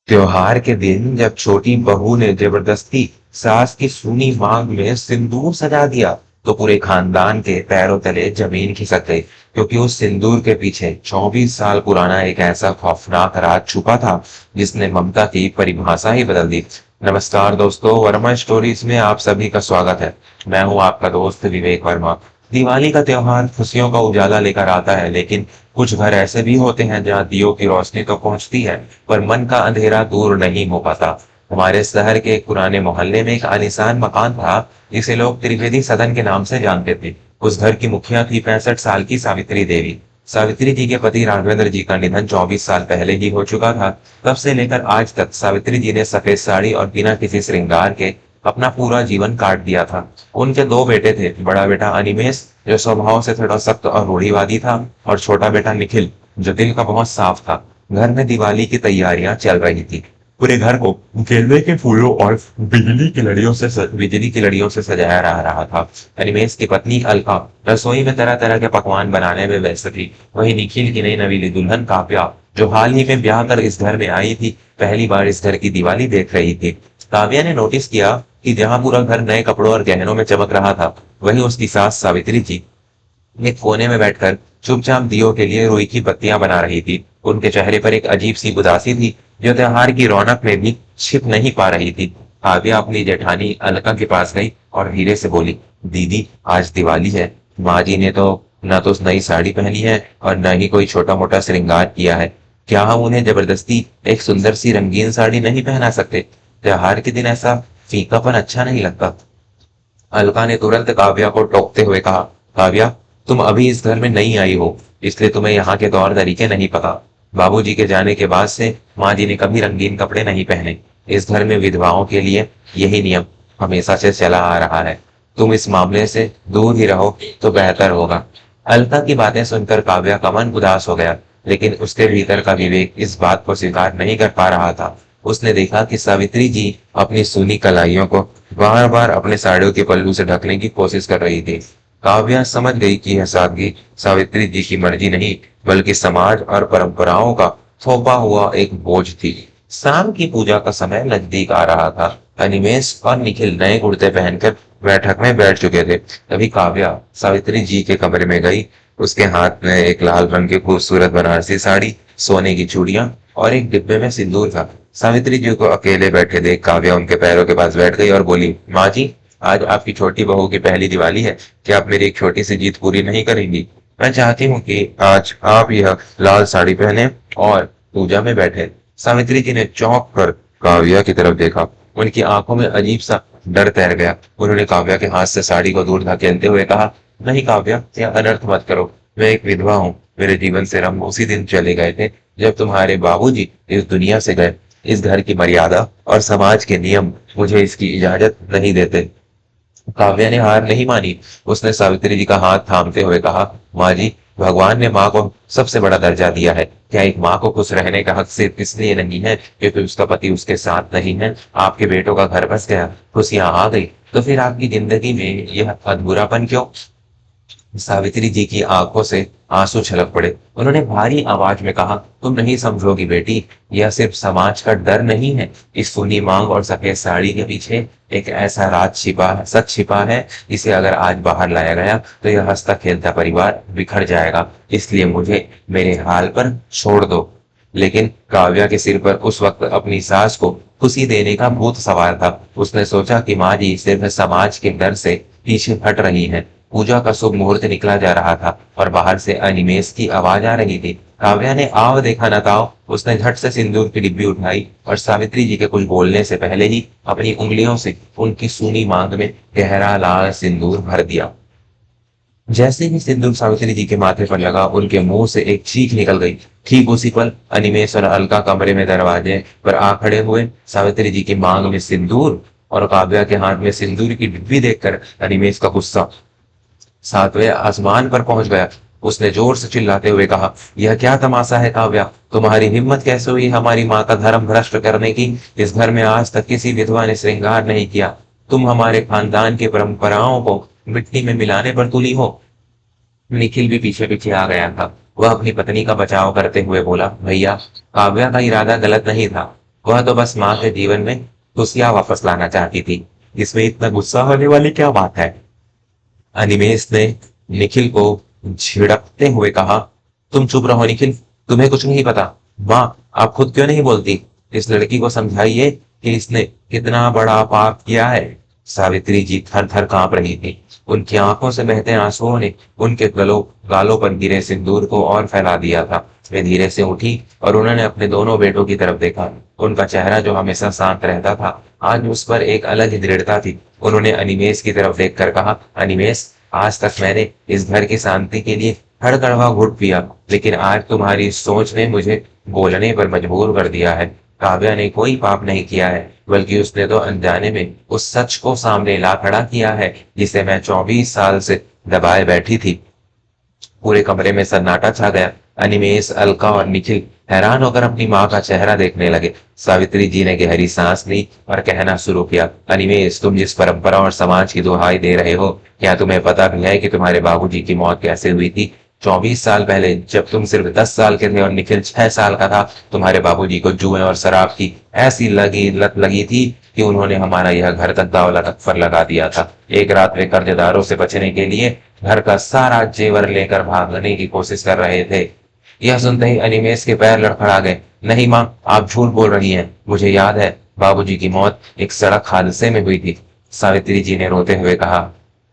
त्योहार के दिन जब छोटी बहू ने जबरदस्ती सास की सूनी मांग में सिंदूर सजा दिया, तो पूरे खानदान के पैरों तले जमीन खिसक गई, क्योंकि उस सिंदूर के पीछे 24 साल पुराना एक ऐसा खौफनाक राज छुपा था, जिसने ममता की परिभाषा ही बदल दी। नमस्कार दोस्तों, वर्मा स्टोरीज में आप सभी का स्वागत है। मैं हूं आपका दोस्त विवेक वर्मा। दिवाली का त्योहार खुशियों का उजाला लेकर आता है, लेकिन कुछ घर ऐसे भी होते हैं जहां दियों की रोशनी तो पहुंचती है, पर मन का अंधेरा दूर नहीं हो पाता। हमारे शहर के एक पुराने मोहल्ले में एक आलीशान मकान था, जिसे लोग त्रिवेदी सदन के नाम से जानते थे। उस घर की मुखिया थी 65 साल की सावित्री देवी। सावित्री जी के पति राघवेंद्र जी का निधन 24 साल पहले ही हो चुका था। तब से लेकर आज तक सावित्री जी ने सफेद साड़ी और बिना किसी श्रृंगार के अपना पूरा जीवन काट दिया था। उनके दो बेटे थे, बड़ा बेटा अनिमेष जो स्वभाव से थोड़ा सख्त और रूढ़िवादी था, और छोटा बेटा निखिल जो दिल का बहुत साफ था। घर में दिवाली की तैयारियां चल रही थी। पूरे घर को गेंदे के फूलों और बिजली की लड़ियों से सजाया रहा था। अनिमेष की पत्नी अलका रसोई में तरह तरह के पकवान बनाने में व्यस्त थी। वही निखिल की नई नवीली दुल्हन काव्या, जो हाल ही में ब्याह कर इस घर में आई थी, पहली बार इस घर की दिवाली देख रही थी। काव्या ने नोटिस किया कि जहां पूरा घर नए कपड़ों और गहनों में चमक रहा था, वहीं उसकी सास सावित्री जी एक कोने में बैठकर चुपचाप दियों के लिए रुई की बत्तियां बना रही थी। उनके चेहरे पर एक अजीब सी उदासी थी, जो त्योहार की रौनक में भी छिप नहीं पा रही थी। काव्या अपनी जेठानी अलका के पास गई और धीरे से बोली, दीदी आज दिवाली है। माँ जी ने तो न तो नई साड़ी पहनी है और न ही कोई छोटा मोटा श्रृंगार किया है। क्या हम उन्हें जबरदस्ती एक सुंदर सी रंगीन साड़ी नहीं पहना सकते? त्योहार के दिन ऐसा फीकापन अच्छा नहीं लगता। अलका ने तुरंत काव्या को टोकते हुए कहा, काव्या, तुम अभी इस घर में नई आई हो, इसलिए तुम्हें यहाँ के तौर तरीके नहीं पता। बाबूजी के जाने के बाद से माँ जी ने कभी रंगीन कपड़े नहीं पहने। इस घर में विधवाओं के लिए यही नियम हमेशा से चला आ रहा है। तुम इस मामले से दूर ही रहो तो बेहतर होगा। अलका की बातें सुनकर काव्या का मन उदास हो गया, लेकिन उसके भीतर का विवेक इस बात को स्वीकार नहीं कर पा रहा था। उसने देखा कि सावित्री जी अपनी सूनी कलाइयों को बार बार अपने साड़ियों के पल्लू से ढकने की कोशिश कर रही थी। काव्या समझ गई कि यह सादगी सावित्री जी की मर्जी नहीं, बल्कि समाज और परंपराओं का थोपा हुआ एक बोझ थी। शाम की पूजा का समय नजदीक आ रहा था। अनिमेष और निखिल नए कुर्ते पहनकर बैठक में बैठ चुके थे। तभी काव्या सावित्री जी के कमरे में गई। उसके हाथ में एक लाल रंग की खूबसूरत बनारसी साड़ी, सोने की चूड़ियां और एक डिब्बे में सिंदूर था। सावित्री जी को अकेले बैठे देख काव्या उनके पैरों के पास बैठ गई और बोली, माँ जी, आज आपकी छोटी बहू की पहली दिवाली है। क्या आप मेरी एक छोटी सी जीत पूरी नहीं करेंगी? मैं चाहती हूँ कि आज आप यह लाल साड़ी पहने और पूजा में बैठे। सावित्री जी ने चौंक कर काव्या की तरफ देखा। उनकी आंखों में अजीब सा डर तैर गया। उन्होंने काव्या के हाथ से साड़ी को दूर धकेलते हुए कहा, नहीं काव्या, यह अनर्थ मत करो। मैं एक विधवा हूँ। मेरे जीवन से रंग उसी दिन चले गए थे जब तुम्हारे बाबूजी इस दुनिया से गए। इस घर की मर्यादा और समाज के नियम मुझे इसकी इजाजत नहीं देते। काव्या ने हार नहीं मानी। उसने सावित्री जी का हाथ थामते हुए कहा, माँ जी, भगवान ने माँ को सबसे बड़ा दर्जा दिया है। क्या एक माँ को खुश रहने का हक सिर्फ इसलिए नहीं है क्योंकि उसका पति उसके साथ नहीं है? आपके बेटों का घर बस गया, खुशियां आ गई, तो फिर आपकी जिंदगी में यह अधूरापन क्यों? सावित्री जी की आंखों से आंसू छलक पड़े। उन्होंने भारी आवाज में कहा, तुम नहीं समझोगी बेटी, यह सिर्फ समाज का डर नहीं है। इस सुनी मांग और सफेद साड़ी के पीछे एक ऐसा राज छिपा है, सच छिपा है, जिसे अगर आज बाहर लाया गया तो यह हंसता खेलता परिवार बिखर जाएगा। इसलिए मुझे मेरे हाल पर छोड़ दो। लेकिन काव्या के सिर पर उस वक्त अपनी सास को खुशी देने का भूत सवार था। उसने सोचा कि माँ जी सिर्फ समाज के डर से पीछे हट रही हैं। पूजा का शुभ मुहूर्त निकला जा रहा था और बाहर से अनिमेष की आवाज आ रही थी, काव्या ने आव देखा न ताओ। उसने झट से सिंदूर की डिब्बी उठाई और सावित्री जी के कुछ बोलने से पहले ही अपनी उंगलियों से उनकी सूनी मांग में गहरा लाल सिंदूर भर दिया। जैसे ही सिंदूर सावित्री जी के माथे पर लगा, उनके मुंह से एक चीख निकल गई। ठीक उसी पल अनिमेष और अलका कमरे में दरवाजे पर आ खड़े हुए। सावित्री जी की मांग में सिंदूर और काव्या के हाथ में सिंदूर की डिब्बी देखकर अनिमेष का गुस्सा सातवें आसमान पर पहुंच गया। उसने जोर से चिल्लाते हुए कहा, यह क्या तमाशा है काव्या? तुम्हारी हिम्मत कैसे हुई हमारी माँ का धर्म भ्रष्ट करने की? इस घर में आज तक किसी विधवा ने श्रृंगार नहीं किया। तुम हमारे खानदान की परंपराओं को मिट्टी में मिलाने पर तुली हो। निखिल भी पीछे पीछे आ गया था। वह अपनी पत्नी का बचाव करते हुए बोला, भैया, काव्या का इरादा गलत नहीं था। वह तो बस माँ के जीवन में खुशियां वापस लाना चाहती थी। इसमें इतना गुस्सा होने वाली क्या बात है? अनिमेष ने निखिल को झिड़कते हुए कहा। तुम चुप रहो निखिल, तुम्हें कुछ नहीं पता। माँ, आप खुद क्यों नहीं बोलती? इस लड़की को समझाइए कि इसने कितना बड़ा पाप किया है। सावित्री जी थर थर कांप रही थी। उनकी आंखों से बहते आंसुओं ने उनके गालों पर गिरे सिंदूर को और फैला दिया था। वे धीरे से उठी और उन्होंने अपने दोनों बेटों की तरफ देखा। उनका चेहरा जो हमेशा शांत रहता था, आज उस पर एक अलग ही दृढ़ता थी। उन्होंने अनिमेष की तरफ देखकर कहा, अनिमेष, आज तक मैंने इस घर की शांति के लिए हर कड़वा घूंट पिया, लेकिन आज तुम्हारी सोच ने मुझे बोलने पर मजबूर कर दिया है। काव्या ने कोई पाप नहीं किया है, बल्कि उसने तो अनजाने में उस सच को सामने ला खड़ा किया है जिसे मैं 24 साल से दबाए बैठी थी। पूरे कमरे में सन्नाटा छा गया। अनिमेष, अलका और निखिल हैरान होकर अपनी माँ का चेहरा देखने लगे। सावित्री जी ने गहरी सांस ली और कहना शुरू किया, अनिमेष, तुम जिस परंपरा और समाज की दुहाई दे रहे हो, क्या तुम्हें पता भी है कि तुम्हारे बाबूजी की मौत कैसे हुई थी? 24 साल पहले, जब तुम सिर्फ 10 साल के थे और निखिल 6 साल का था, तुम्हारे बाबूजी को जुए और शराब की ऐसी लत लगी थी कि उन्होंने हमारा यह घर तक दाव पर लगा दिया था। एक रात वे कर्जदारों से बचने के लिए घर का सारा जेवर लेकर भागने की कोशिश कर रहे थे। यह सुनते ही अनिमेष के पैर लड़खड़ा गए। नहीं माँ, आप झूठ बोल रही हैं। मुझे याद है, बाबूजी की मौत एक सड़क हादसे में हुई थी। सावित्री जी ने रोते हुए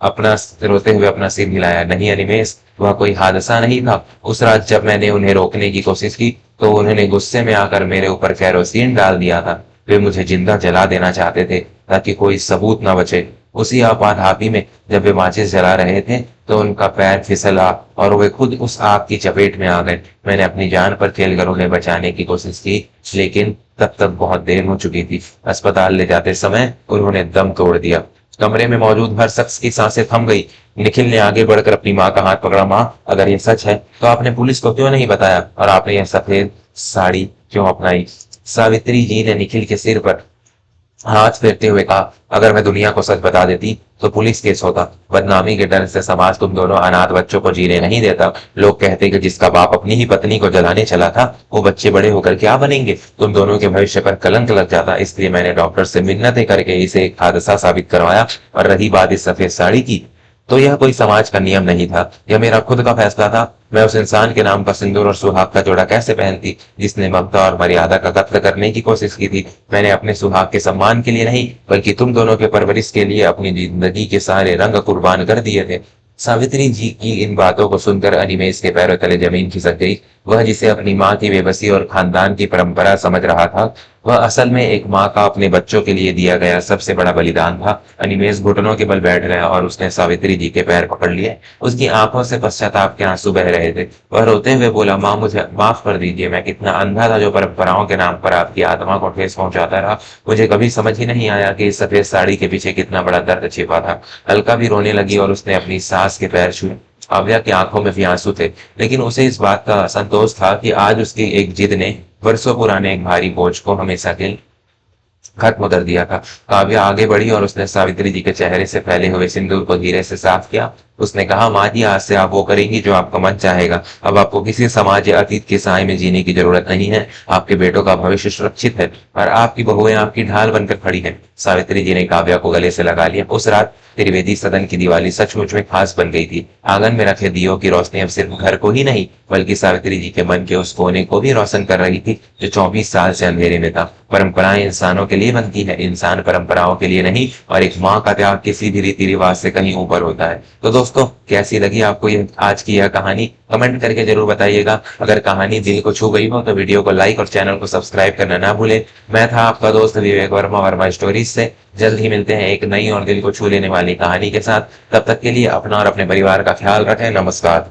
अपना सिर हिलाया। नहीं अनिमेष, वह कोई हादसा नहीं था। उस रात जब मैंने उन्हें रोकने की कोशिश की तो उन्होंने गुस्से में आकर मेरे ऊपर केरोसिन डाल दिया था। वे मुझे जिंदा जला देना चाहते थे ताकि कोई सबूत न बचे। उसी आपाधापी में जब वे माचिस जला रहे थे तो उनका पैर फिसला और वे खुद उस आग की चपेट में आ गए। मैंने अपनी जान पर खेलकर उन्हें बचाने की कोशिश की, लेकिन तब तक बहुत देर हो चुकी थी। अस्पताल ले जाते समय उन्होंने दम तोड़ दिया। कमरे में मौजूद हर शख्स की सांसें थम गई। निखिल ने आगे बढ़कर अपनी माँ का हाथ पकड़ा। माँ, अगर ये सच है तो आपने पुलिस को क्यों नहीं बताया, और आपने यह सफेद साड़ी क्यों अपनाई? सावित्री जी ने निखिल के सिर पर हाथ फेरते हुए कहा, अगर मैं दुनिया को सच बता देती तो पुलिस केस होता। बदनामी के डर से समाज तुम दोनों अनाथ बच्चों को जीने नहीं देता। लोग कहते कि जिसका बाप अपनी ही पत्नी को जलाने चला था, वो बच्चे बड़े होकर क्या बनेंगे? तुम दोनों के भविष्य पर कलंक लग जाता। इसलिए मैंने डॉक्टर से मिन्नतें करके इसे एक हादसा साबित करवाया। और रही बात इस सफेद साड़ी की, तो यह कोई समाज का नियम नहीं था, यह मेरा खुद का फैसला था। मैं उस इंसान के नाम पर सिंदूर और सुहाग का जोड़ा कैसे पहनती जिसने ममता और मर्यादा का कत्ल करने की कोशिश की थी? मैंने अपने सुहाग के सम्मान के लिए नहीं, बल्कि तुम दोनों के परवरिश के लिए अपनी जिंदगी के सारे रंग कुर्बान कर दिए थे। सावित्री जी की इन बातों को सुनकर अनिमेष के पैरों तले जमीन खिसक गई। वह जिसे अपनी माँ की बेबसी और खानदान की परंपरा समझ रहा था, वह असल में एक माँ का अपने बच्चों के लिए दिया गया सबसे बड़ा बलिदान था। अनिमेष घुटनों के बल बैठ गया और उसने सावित्री जी के पैर पकड़ लिए। उसकी आंखों से पश्चाताप के आंसू बह रहे थे। वह रोते हुए बोला, माँ, मुझे माफ कर दीजिए। मैं कितना अंधा था जो परंपराओं के नाम पर आपकी आत्मा को ठेस पहुंचाता रहा। मुझे कभी समझ ही नहीं आया कि इस सफेद साड़ी के पीछे कितना बड़ा दर्द छिपा था। अलका भी रोने लगी और उसने अपनी सास के पैर छुए। काव्या की आंखों में भी आंसू थे, लेकिन उसे इस बात का संतोष था कि आज उसकी एक जिद ने वर्षों पुराने एक भारी बोझ को हमेशा के खत्म कर दिया था। काव्या आगे बढ़ी और उसने सावित्री जी के चेहरे से फैले हुए सिंदूर को धीरे से साफ किया। उसने कहा, माँ जी, आज से आप वो करेंगी जो आपका मन चाहेगा। अब आपको किसी समाज या अतीत के साए में जीने की जरूरत नहीं है। आपके बेटों का भविष्य सुरक्षित है और आपकी बहुएं आपकी ढाल बनकर खड़ी हैं। सावित्री जी ने काव्या को गले से लगा लिया। उस रात त्रिवेदी सदन की दिवाली सचमुच में खास बन गई थी। आंगन में रखे दियों की रोशनी अब सिर्फ घर को ही नहीं, बल्कि सावित्री जी के मन के उस कोने को भी रोशन कर रही थी जो 24 साल से अंधेरे में था। परंपराएं इंसानों के लिए बनती है, इंसान परंपराओं के लिए नहीं, और एक माँ का त्याग किसी भी रीति रिवाज से कहीं ऊपर होता है। तो दोस्तों, कैसी लगी आपको ये आज की यह कहानी? कमेंट करके जरूर बताइएगा। अगर कहानी दिल को छू गई हो तो वीडियो को लाइक और चैनल को सब्सक्राइब करना ना भूले। मैं था आपका दोस्त विवेक वर्मा, वर्मा स्टोरीज से। जल्द ही मिलते हैं एक नई और दिल को छू लेने वाली कहानी के साथ। तब तक के लिए अपना और अपने परिवार का ख्याल रखें। नमस्कार।